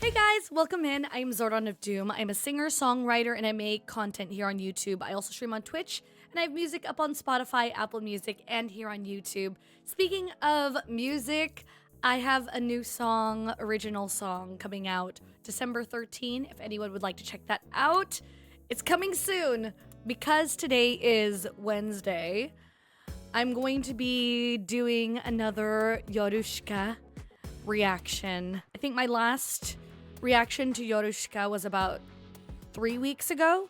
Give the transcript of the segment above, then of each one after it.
Hey guys, welcome in. I'm Zordon of Doom. I'm a singer, songwriter, and I make content here on YouTube. I also stream on Twitch, and I have music up on Spotify, Apple Music, and here on YouTube. Speaking of music, I have a new song, original song, coming out December 13. If anyone would like to check that out, it's coming soon. Because today is Wednesday, I'm going to be doing another Yorushika reaction. I think my last reaction to Yorushika was about 3 weeks ago,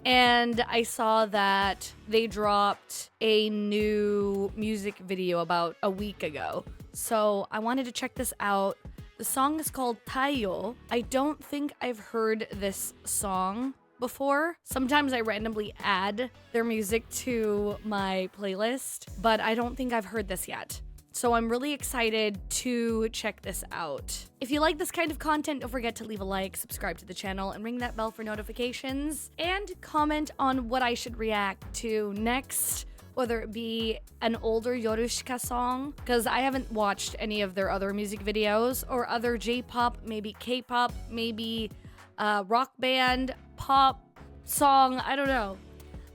and I saw that they dropped a new music video about a week ago. So I wanted to check this out. The song is called Taiyo. I don't think I've heard this song before. Sometimes I randomly add their music to my playlist, but I don't think I've heard this yet. So I'm really excited to check this out. If you like this kind of content, don't forget to leave a like, subscribe to the channel, and ring that bell for notifications, and comment on what I should react to next, whether it be an older Yorushika song, because I haven't watched any of their other music videos, or other J-pop, maybe K-pop, maybe rock band, pop song, I don't know.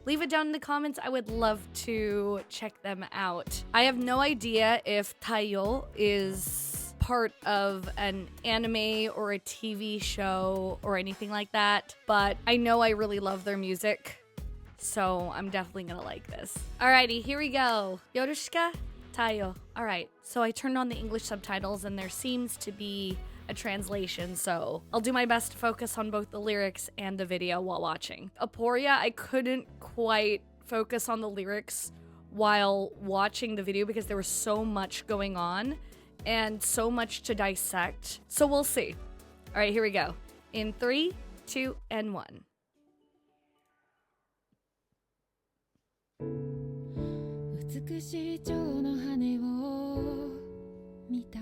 Leave it down in the comments. I would love to check them out. I have no idea if Taiyo is part of an anime or a TV show or anything like that, but I know I really love their music, so I'm definitely gonna like this. Alrighty, here we go. Yorushika, Taiyo. Alright, so I turned on the English subtitles and there seems to be a translation, so I'll do my best to focus on both the lyrics and the video while watching. Aporia, I couldn't quite focus on the lyrics while watching the video because there was so much going on and so much to dissect. So we'll see. All right, here we go. In 3, 2, and 1. 美しい蝶の羽を見た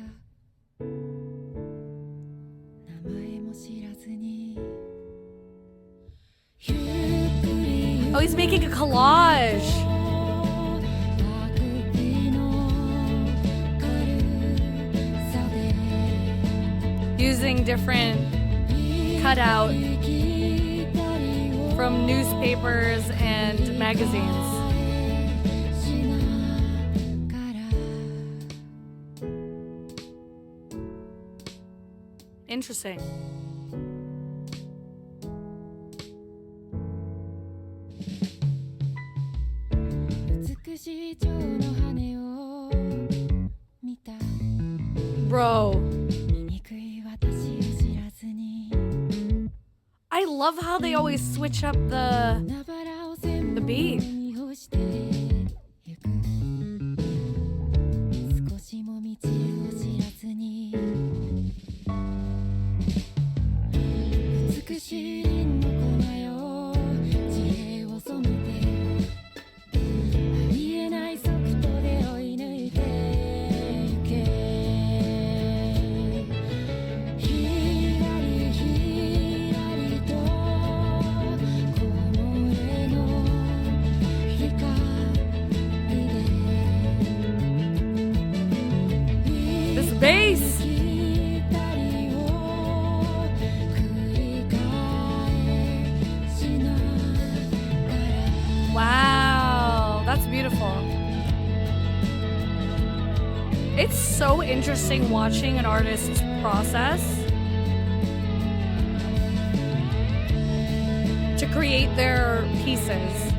Oh, he's making a collage. Using different cutout from newspapers and magazines. Interesting. Bro, I love how they always switch up the beat. Bass. Wow, that's beautiful. It's so interesting watching an artist's process to create their pieces.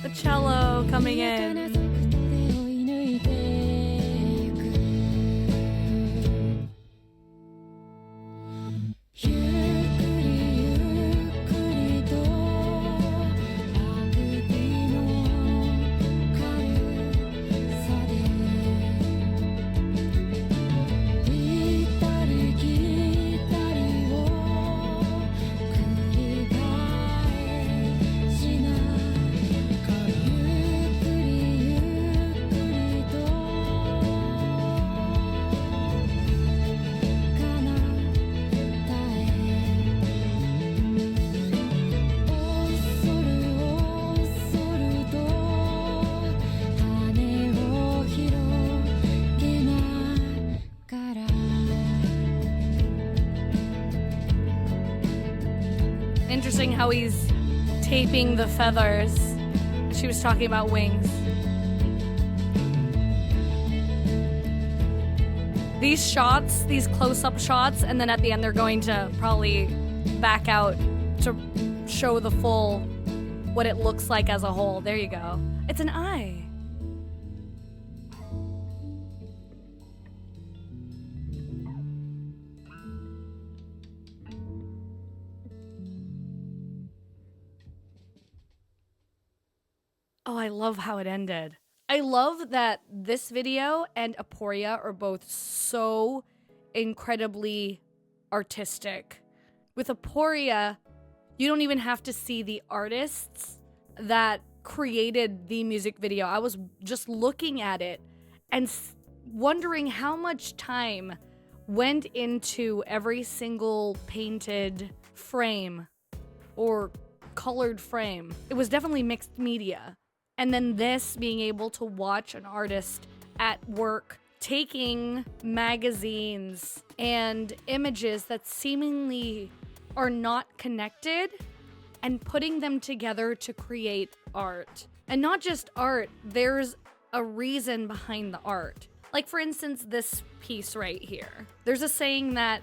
The cello coming in. Interesting how he's taping the feathers. She was talking about wings. These shots, these close-up shots, and then at the end they're going to probably back out to show the full, what it looks like as a whole. There you go. It's an eye. Oh, I love how it ended. I love that this video and Aporia are both so incredibly artistic. With Aporia, you don't even have to see the artists that created the music video. I was just looking at it and wondering how much time went into every single painted frame or colored frame. It was definitely mixed media. And then this, being able to watch an artist at work taking magazines and images that seemingly are not connected and putting them together to create art. And not just art, there's a reason behind the art. Like, for instance, this piece right here. There's a saying that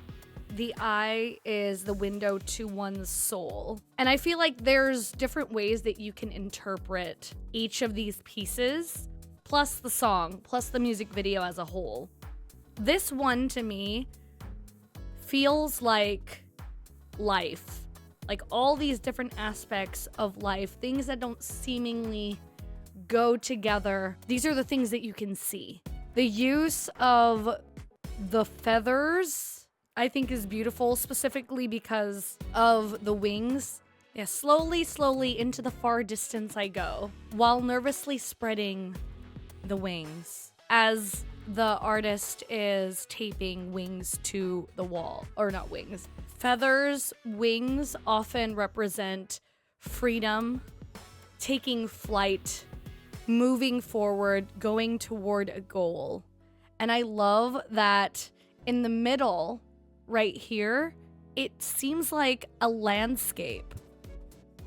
the eye is the window to one's soul. And I feel like there's different ways that you can interpret each of these pieces, plus the song, plus the music video as a whole. This one, to me, feels like life. Like all these different aspects of life, things that don't seemingly go together. These are the things that you can see. The use of the feathers, I think, is beautiful, specifically because of the wings. Yeah, slowly, slowly into the far distance I go, while nervously spreading the wings as the artist is taping wings to the wall. Or not wings. Feathers, wings often represent freedom, taking flight, moving forward, going toward a goal. And I love that in the middle, right here, it seems like a landscape.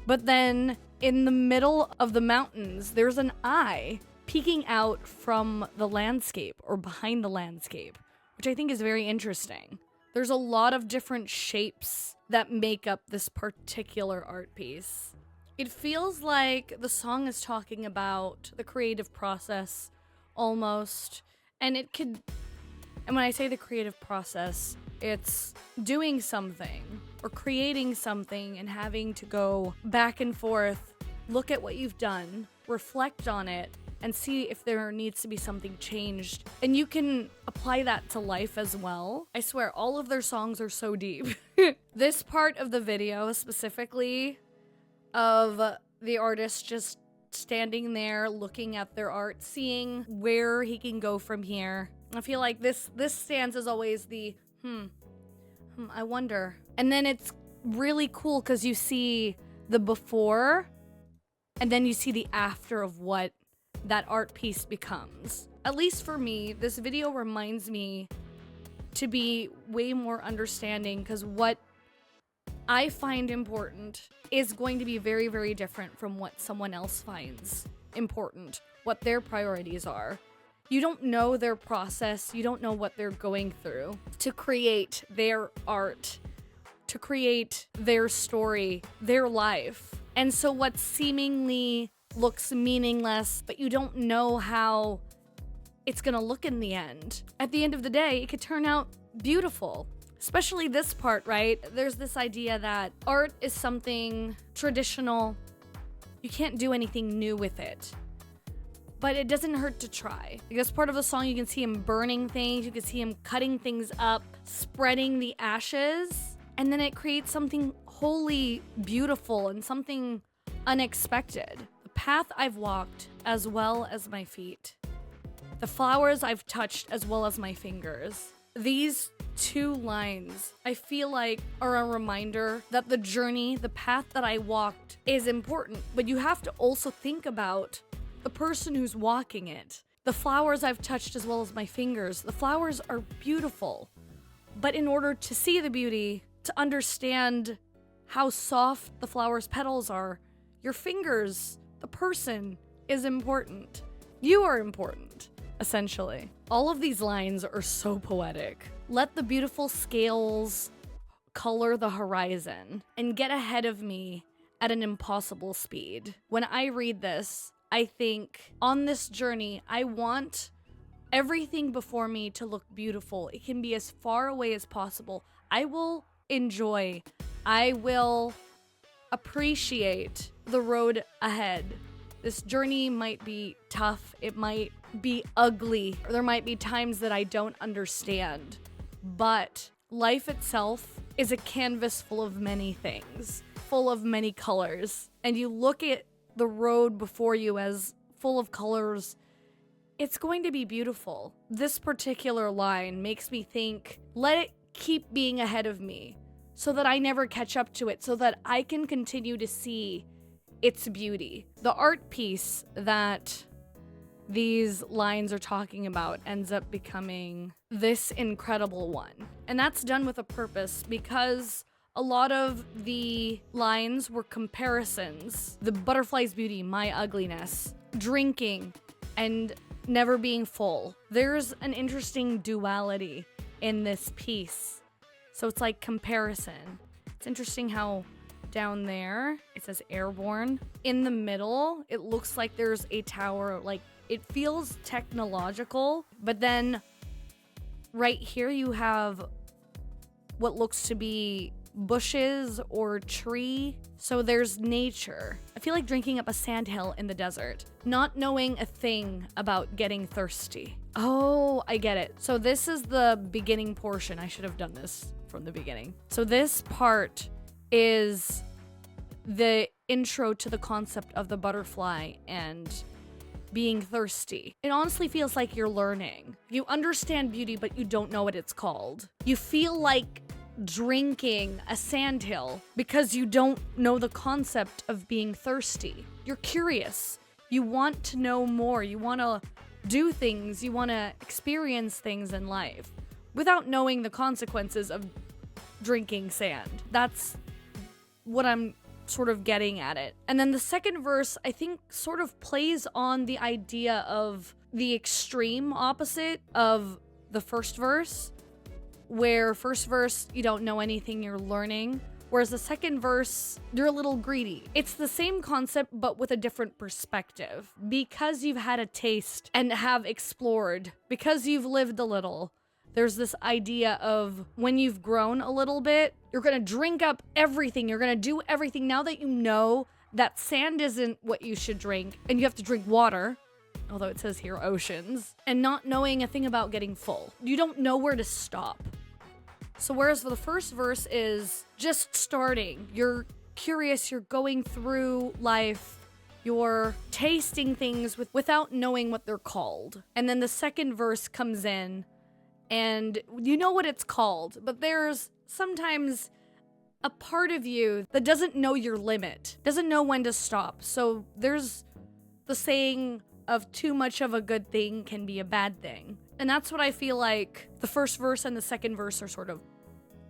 But then in the middle of the mountains, there's an eye peeking out from the landscape or behind the landscape, which I think is very interesting. There's a lot of different shapes that make up this particular art piece. It feels like the song is talking about the creative process almost, and when I say the creative process, it's doing something or creating something and having to go back and forth, look at what you've done, reflect on it, and see if there needs to be something changed. And you can apply that to life as well. I swear, all of their songs are so deep. This part of the video specifically of the artist just standing there looking at their art, seeing where he can go from here. I feel like this stands as always the I wonder. And then it's really cool because you see the before and then you see the after of what that art piece becomes. At least for me, this video reminds me to be way more understanding, because what I find important is going to be very, very different from what someone else finds important, what their priorities are. You don't know their process, you don't know what they're going through to create their art, to create their story, their life. And so what seemingly looks meaningless, but you don't know how it's gonna look in the end. At the end of the day, it could turn out beautiful. Especially this part, right? There's this idea that art is something traditional. You can't do anything new with it. But it doesn't hurt to try. Because part of the song, you can see him burning things, you can see him cutting things up, spreading the ashes, and then it creates something wholly beautiful and something unexpected. The path I've walked as well as my feet. The flowers I've touched as well as my fingers. These two lines, I feel like, are a reminder that the journey, the path that I walked is important, but you have to also think about the person who's walking it. The flowers I've touched as well as my fingers. The flowers are beautiful, but in order to see the beauty, to understand how soft the flower's petals are. Your fingers, the person is important. You are important, essentially. All of these lines are so poetic. Let the beautiful scales color the horizon and get ahead of me at an impossible speed. When I read this, I think on this journey, I want everything before me to look beautiful. It can be as far away as possible. I will enjoy. I will appreciate the road ahead. This journey might be tough. It might be ugly. Or there might be times that I don't understand. But life itself is a canvas full of many things, full of many colors. And you look at the road before you as full of colors, it's going to be beautiful. This particular line makes me think, let it keep being ahead of me so that I never catch up to it, so that I can continue to see its beauty. The art piece that these lines are talking about ends up becoming this incredible one. And that's done with a purpose, because a lot of the lines were comparisons. The butterfly's beauty, my ugliness, drinking, and never being full. There's an interesting duality in this piece. So it's like comparison. It's interesting how down there it says airborne. In the middle, it looks like there's a tower. Like, it feels technological, but then right here you have what looks to be bushes or tree. So there's nature. I feel like drinking up a sandhill in the desert, not knowing a thing about getting thirsty. Oh, I get it. So this is the beginning portion. I should have done this from the beginning. So this part is the intro to the concept of the butterfly and being thirsty. It honestly feels like you're learning. You understand beauty, but you don't know what it's called. You feel like drinking a sandhill because you don't know the concept of being thirsty. You're curious. You want to know more. You want to do things. You want to experience things in life without knowing the consequences of drinking sand. That's what I'm sort of getting at it. And then the second verse, I think, sort of plays on the idea of the extreme opposite of the first verse, where first verse, you don't know anything, you're learning. Whereas the second verse, you're a little greedy. It's the same concept, but with a different perspective. Because you've had a taste and have explored, because you've lived a little, there's this idea of when you've grown a little bit, you're gonna drink up everything. You're gonna do everything. Now that you know that sand isn't what you should drink, and you have to drink water, although it says here oceans, and not knowing a thing about getting full. You don't know where to stop. So whereas for the first verse is just starting, you're curious, you're going through life, you're tasting things without knowing what they're called. And then the second verse comes in, and you know what it's called, but there's sometimes a part of you that doesn't know your limit, doesn't know when to stop. So there's the saying of too much of a good thing can be a bad thing. And that's what I feel like the first verse and the second verse are sort of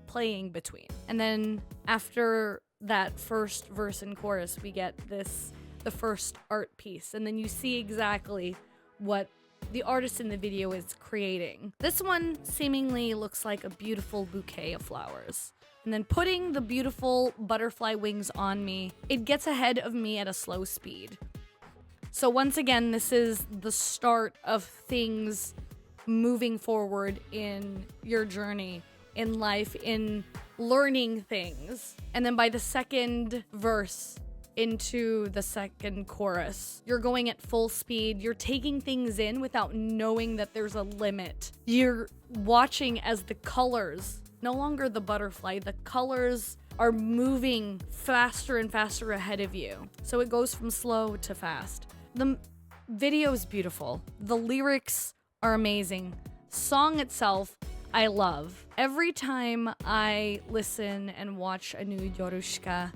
playing between. And then after that first verse and chorus, we get the first art piece. And then you see exactly what the artist in the video is creating. This one seemingly looks like a beautiful bouquet of flowers. And then putting the beautiful butterfly wings on me, it gets ahead of me at a slow speed. So once again, this is the start of things moving forward in your journey, in life, in learning things. And then by the second verse into the second chorus, you're going at full speed. You're taking things in without knowing that there's a limit. You're watching as the colors, no longer the butterfly, the colors are moving faster and faster ahead of you. So it goes from slow to fast. The video is beautiful. The lyrics are amazing. Song itself, I love. Every time I listen and watch a new Yorushika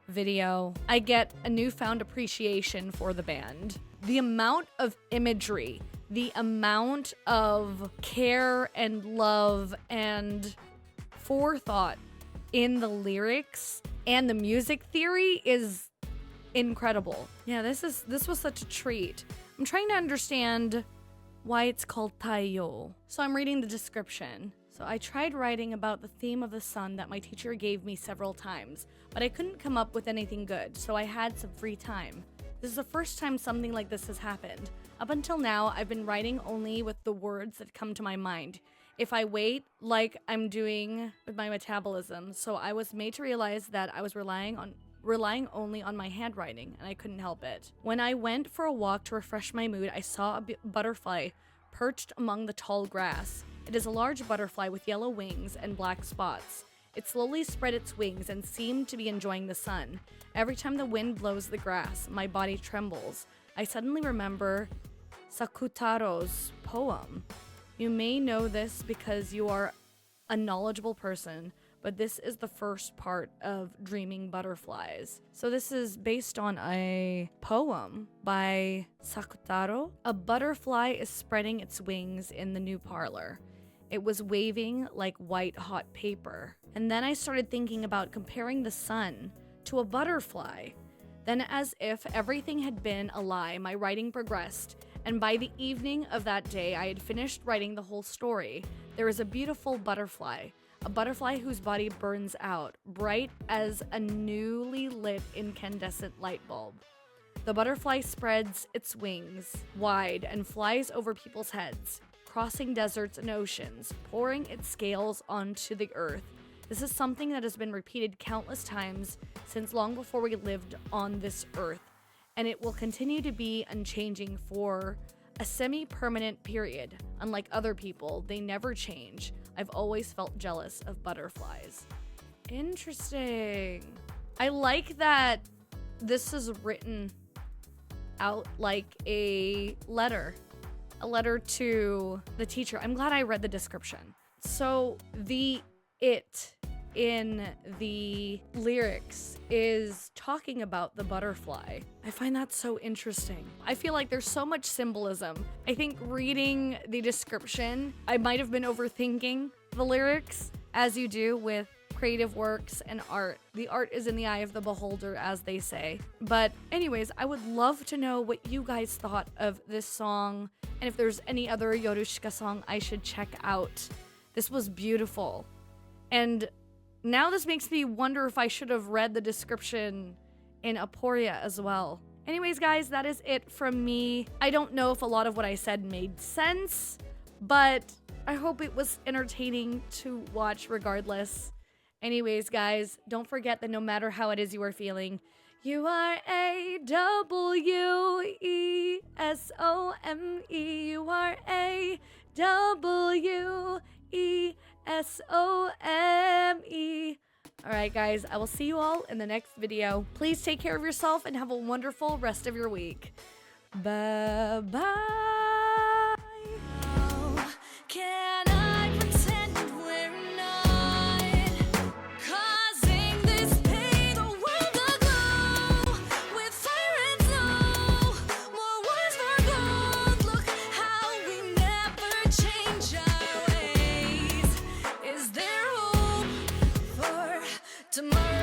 video, I get a newfound appreciation for the band. The amount of imagery, the amount of care and love and forethought in the lyrics And the music theory is incredible. Yeah, this was such a treat. I'm trying to understand why it's called Taiyo. So I'm reading the description. So I tried writing about the theme of the sun that my teacher gave me several times, but I couldn't come up with anything good, so I had some free time. This is the first time something like this has happened. Up until now, I've been writing only with the words that come to my mind. If I wait, like I'm doing with my metabolism, so I was made to realize that I was relying only on my handwriting, and I couldn't help it. When I went for a walk to refresh my mood, I saw a butterfly perched among the tall grass. It is a large butterfly with yellow wings and black spots. It slowly spread its wings and seemed to be enjoying the sun. Every time the wind blows the grass, my body trembles. I suddenly remember Sakutaro's poem. You may know this because you are a knowledgeable person, but this is the first part of Dreaming Butterflies. So this is based on a poem by Sakutaro. A butterfly is spreading its wings in the new parlor. It was waving like white hot paper. And then I started thinking about comparing the sun to a butterfly. Then, as if everything had been a lie, my writing progressed, and by the evening of that day, I had finished writing the whole story. There is a beautiful butterfly, a butterfly whose body burns out, bright as a newly lit incandescent light bulb. The butterfly spreads its wings wide and flies over people's heads, crossing deserts and oceans, pouring its scales onto the earth. This is something that has been repeated countless times since long before we lived on this earth, and it will continue to be unchanging for a semi-permanent period. Unlike other people, they never change. I've always felt jealous of butterflies. Interesting. I like that this is written out like a letter to the teacher. I'm glad I read the description. So the it in the lyrics is talking about the butterfly. I find that so interesting. I feel like there's so much symbolism. I think reading the description, I might have been overthinking the lyrics, as you do with creative works and art. The art is in the eye of the beholder, as they say. But anyways, I would love to know what you guys thought of this song, and if there's any other Yorushika song I should check out. This was beautiful. And now this makes me wonder if I should have read the description in Aporia as well. Anyways, guys, that is it from me. I don't know if a lot of what I said made sense, but I hope it was entertaining to watch regardless. Anyways, guys, don't forget that no matter how it is you are feeling, you are A-W-E-S-O-M-E. You are A-W-E-S-O-M-E. Alright, guys, I will see you all in the next video. Please take care of yourself and have a wonderful rest of your week. Bye-bye. Can I pretend that we're not causing this pain? The world aglow with fire and snow. More wars for gold. Look how we never change our ways. Is there hope for tomorrow?